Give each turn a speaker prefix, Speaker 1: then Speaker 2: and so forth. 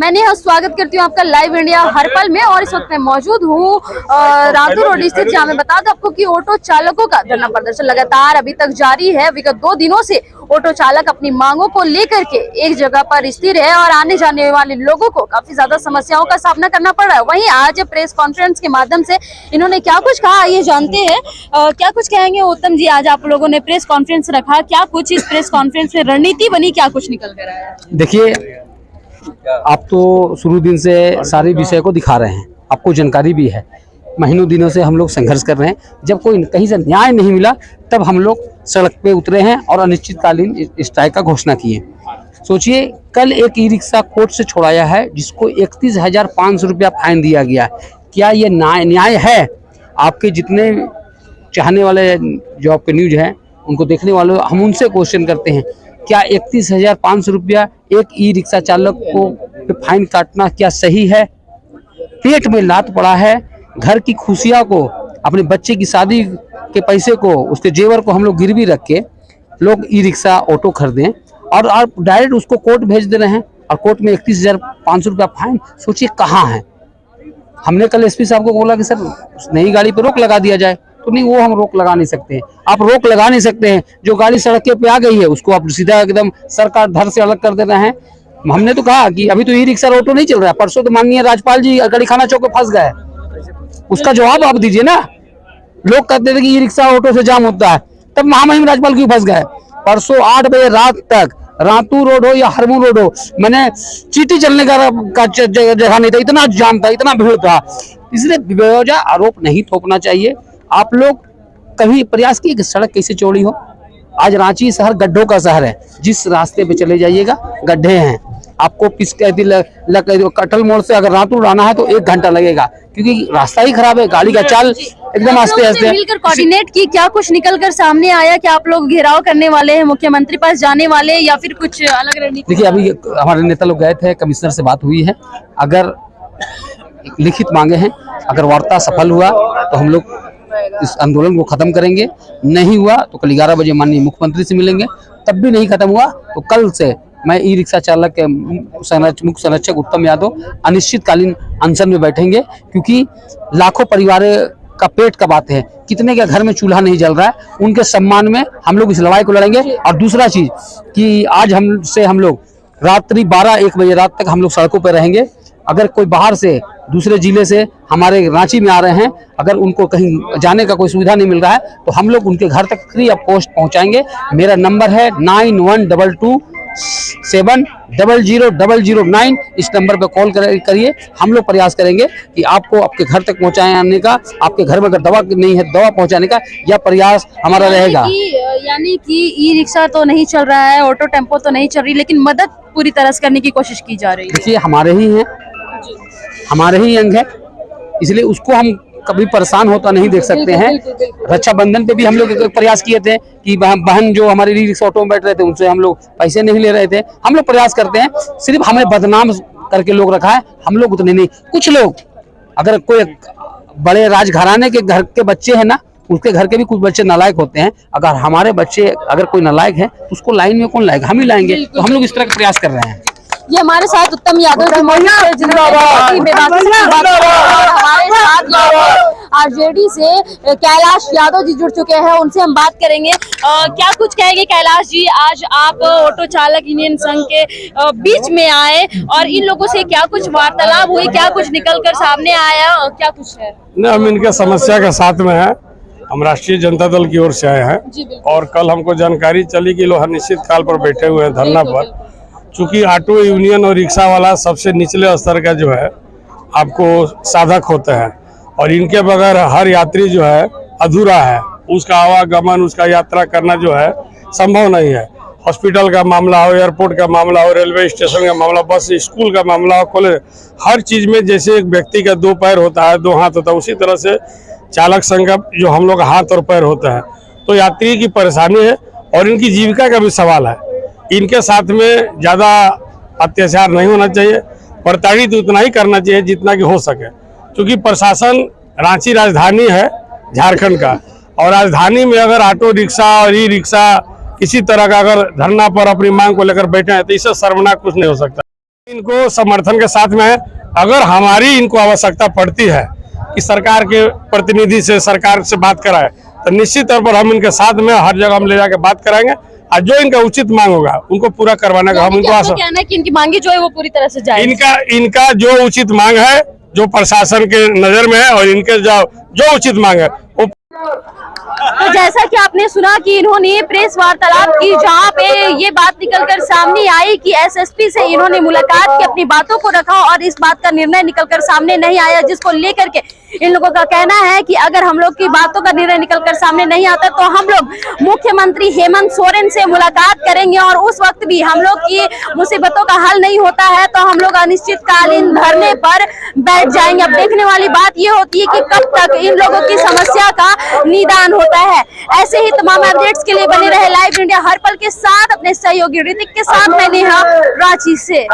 Speaker 1: मैंने स्वागत करती हूँ आपका लाइव इंडिया हर पल में। और इस वक्त मैं मौजूद हूँ रातू रोड स्थित, जहाँ मैं बता दूं आपको कि ऑटो चालकों का धरना प्रदर्शन लगातार अभी तक जारी है। विगत 2 दिनों से ऑटो चालक अपनी मांगों को लेकर के एक जगह पर स्थिर है और आने जाने वाले लोगों को काफी ज्यादा समस्याओं का सामना करना पड़ रहा है। वहीं आज प्रेस कॉन्फ्रेंस के माध्यम से इन्होंने क्या कुछ कहा, ये जानते हैं। क्या कुछ कहेंगे उत्तम जी? आज आप लोगों ने प्रेस कॉन्फ्रेंस रखा, क्या कुछ इस प्रेस कॉन्फ्रेंस में रणनीति बनी, क्या कुछ निकल कर आया?
Speaker 2: देखिए, आप तो शुरू दिन से सारे विषय को दिखा रहे हैं, आपको जानकारी भी है। महीनों दिनों से हम लोग संघर्ष कर रहे हैं। जब कोई कहीं से न्याय नहीं मिला तब हम लोग सड़क पे उतरे हैं और अनिश्चितकालीन स्ट्राइक का घोषणा किए। सोचिए, कल एक ई रिक्शा कोर्ट से छुड़ाया है जिसको 31,500 रुपया फाइन दिया गया। क्या ये न्याय है? आपके जितने चाहने वाले जो आपके न्यूज हैं उनको देखने वाले, हम उनसे क्वेश्चन करते हैं, क्या 31,500 रुपया एक ई रिक्शा चालक को फाइन काटना क्या सही है? पेट में लात पड़ा है, घर की खुशियां को, अपने बच्चे की शादी के पैसे को, उसके जेवर को हम लोग गिरवी रख के लोग ई रिक्शा ऑटो खरीदें और आप डायरेक्ट उसको कोर्ट भेज दे रहे हैं और कोर्ट में 31,500 रुपया फाइन। सोचिए कहाँ है। हमने कल एसपी साहब को बोला कि सर नई गाड़ी पर रोक लगा दिया जाए, तो नहीं, वो हम रोक लगा नहीं सकते हैं। आप रोक लगा नहीं सकते हैं, जो गाड़ी सड़क पे आ गई है उसको आप सीधा एकदम सरकार धर से अलग कर दे रहे हैं। हमने तो कहा कि अभी तो ई रिक्शा ऑटो नहीं चल रहा है। परसों तो माननीय राज्यपाल जी गड़ी खाना चौक पे फंस गए, उसका जवाब आप दीजिए ना। लोग कहते थे कि ई रिक्शा ऑटो से जाम होता है, तब महामहिम राज्यपाल क्यों फंस गए? परसों 8 बजे रात तक रातू रोड हो या हरमू रोड हो, मैंने चीटी चलने का जगह नहीं था, इतना जाम था, इतना भीड़ था। इसलिए बेवजह आरोप नहीं थोपना चाहिए। आप लोग कभी प्रयास किए कि सड़क कैसे चौड़ी हो? आज रांची शहर गड्ढों का शहर है। जिस रास्ते पे चले जाइएगा गड्ढे हैं। आपको कटल मोड़ से अगर रातू आना है तो 1 घंटा लगेगा, क्योंकि रास्ता ही खराब है, गाड़ी का चाल एकदम आस्ते आस्ते।
Speaker 1: मिलकर कोऑर्डिनेट की, क्या कुछ निकल कर सामने आया? क्या आप लोग घेराव करने वाले हैं, मुख्यमंत्री पास जाने वाले, या फिर कुछ अलग रणनीति?
Speaker 2: देखिए, अभी हमारे नेता लोग गए थे, कमिश्नर से बात हुई है। अगर लिखित मांगे हैं, अगर वार्ता सफल हुआ तो हम लोग इस आंदोलन को खत्म करेंगे। नहीं हुआ तो कल 11 बजे माननीय मुख्यमंत्री से मिलेंगे। तब भी नहीं खत्म हुआ तो कल से मैं ई रिक्शा चालक के मुख्य संरक्षक उत्तम यादव अनिश्चितकालीन अनशन में बैठेंगे, क्योंकि लाखों परिवारों का पेट का बात है। कितने के घर में चूल्हा नहीं जल रहा है, उनके सम्मान में हम लोग इस लड़ाई को लड़ेंगे। और दूसरा चीज कि आज हम लोग रात्रि 12-1 बजे रात तक हम लोग सड़कों पर रहेंगे। अगर कोई बाहर से दूसरे जिले से हमारे रांची में आ रहे हैं, अगर उनको कहीं जाने का कोई सुविधा नहीं मिल रहा है तो हम लोग उनके घर तक फ्री ऑफ कॉस्ट पहुंचाएंगे। मेरा नंबर है 9122700009। इस नंबर पर कॉल करिए। हम लोग प्रयास करेंगे कि आपको आपके घर तक पहुंचाने का, आपके घर में अगर दवा नहीं है दवा पहुंचाने का, यह प्रयास हमारा रहेगा।
Speaker 1: यानी कि ई रिक्शा तो नहीं चल रहा है, ऑटो टेम्पो तो नहीं चल रही, लेकिन मदद पूरी तरह से करने की कोशिश की जा रही है।
Speaker 2: देखिए, हमारे ही हैं, हमारे ही अंग है, इसलिए उसको हम कभी परेशान होता नहीं देख सकते हैं। रक्षाबंधन पे भी हम लोग एक प्रयास किए थे कि बहन जो हमारे ई रिक्शा ऑटो में बैठ रहे थे उनसे हम लोग पैसे नहीं ले रहे थे। हम लोग प्रयास करते हैं, सिर्फ हमें बदनाम करके लोग रखा है, हम लोग उतने नहीं। कुछ लोग, अगर कोई बड़े राजघराने के घर के बच्चे हैं ना, उसके घर के भी कुछ बच्चे नालायक होते हैं। अगर हमारे बच्चे अगर कोई नालायक है तो उसको लाइन में कौन लाएगा? हम ही लाएंगे। तो हम लोग इस तरह का प्रयास कर रहे हैं।
Speaker 1: ये हमारे साथ उत्तम यादव जी मौजूद है, जिन्होंने आरजेडी से कैलाश यादव जी जुड़ चुके हैं, उनसे हम बात करेंगे। क्या कुछ कहेंगे कैलाश जी? आज आप ऑटो चालक यूनियन संघ के बीच में आए और इन लोगों से क्या कुछ वार्तालाप हुई, क्या कुछ निकल कर सामने आया, क्या कुछ है?
Speaker 3: नहीं, हम इनके समस्या के साथ में है। हम राष्ट्रीय जनता दल की ओर से आए हैं और कल हमको जानकारी चली कि लोग अनिश्चित काल पर बैठे हुए हैं धरना पर। चूंकि ऑटो यूनियन और रिक्शा वाला सबसे निचले स्तर का जो है आपको साधक होते हैं और इनके बगैर हर यात्री जो है अधूरा है। उसका आवागमन, उसका यात्रा करना जो है संभव नहीं है। हॉस्पिटल का मामला हो, एयरपोर्ट का मामला हो, रेलवे स्टेशन का मामला, बस स्कूल का मामला हो, कॉलेज, हर चीज में जैसे एक व्यक्ति का 2 पैर होता है, 2 हाथ होता है, उसी तरह से चालक संघ का जो हम लोग हाथ और पैर होता है। तो यात्री की परेशानी है और इनकी जीविका का भी सवाल है। इनके साथ में ज्यादा अत्याचार नहीं होना चाहिए, प्रताड़ित उतना ही करना चाहिए जितना कि हो सके। क्योंकि प्रशासन, रांची राजधानी है झारखंड का, और राजधानी में अगर ऑटो रिक्शा और ई रिक्शा किसी तरह का अगर धरना पर अपनी मांग को लेकर बैठे हैं तो इससे शर्मनाक कुछ नहीं हो सकता। इनको समर्थन के साथ में है। अगर हमारी इनको आवश्यकता पड़ती है कि सरकार के प्रतिनिधि से, सरकार से बात कराए, तो निश्चित तौर पर हम इनके साथ में हर जगह हम ले जाके बात कराएंगे और जो इनका उचित मांग होगा उनको पूरा करवाने का हम इनको आशा।
Speaker 1: कहना है कि इनकी मांगी जो है वो पूरी तरह से जाए।
Speaker 3: इनका जो उचित मांग है, जो प्रशासन के नजर में है, और इनके जो उचित मांग है वो।
Speaker 1: तो जैसा कि आपने सुना कि इन्होंने प्रेस वार्तालाप की, जहां पे ये बात निकलकर सामने आई कि एसएसपी से इन्होंने मुलाकात की, अपनी बातों को रखा और इस बात का निर्णय निकलकर सामने नहीं आया, जिसको लेकर के इन लोगों का कहना है कि अगर हम लोग की बातों का निर्णय निकलकर सामने नहीं आता तो हम लोग मुख्यमंत्री हेमंत सोरेन से मुलाकात करेंगे और उस वक्त भी हम लोग की मुसीबतों का हल नहीं होता है तो हम लोग अनिश्चितकालीन धरने पर बैठ जाएंगे। अब देखने वाली बात ये होती है कि कब तक इन लोगों की समस्या का निदान होता है। ऐसे ही तमाम अपडेट्स के लिए बने रहे लाइव इंडिया हर पल के साथ अपने सहयोगी ऋतिक के साथ। मैं नेहा, रांची से।